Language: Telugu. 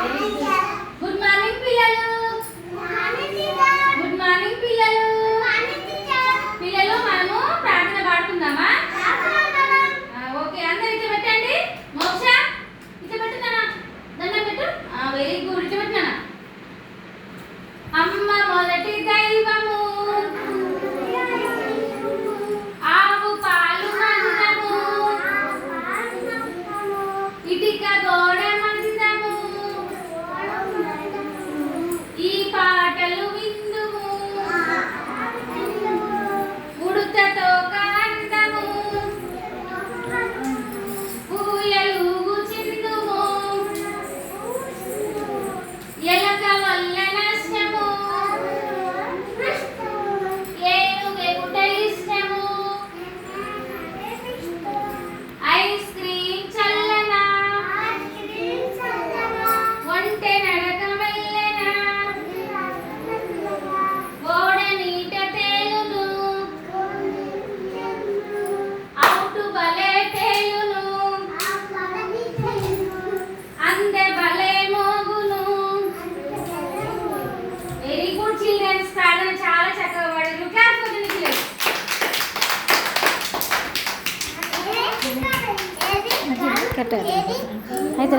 గుడ్ మార్నింగ్ పిల్లలు. గుడ్ మార్నింగ్ పిల్లలు. పిల్లలు మనము ప్రార్థన పాడుకుందామా? ఓకే, అందరూ ఇట్లా పెట్టండి. మోక్ష ఇట్లా పెట్టున్నానా? దండం పెట్టు. Very good. ఇట్లా పెట్టినానా? అమ్మ మొదటి దైవము, ఆవు పాలు మందము, ఇటిక గోడ మందము, ఈ పాటలు విందుము, ఉడుతతో కాంతము, పూయలు చిందుము, ఎలక వల్ల నష్టము, ఏనుగెగుట ఇష్టము, ఐస్ క్రీమ్ చల్లనా, ఒంటె నడక వెళ్ళనా, ఓడ నీట తేలును, అవుటు బలే తేలును, అందె బలే మోగును. Very good children's. ప్రార్థన చాలా చక్కగా పాడారు. క్లాస్ కొట్టండి చిల్డ్రన్స్. కట్టారు అయితే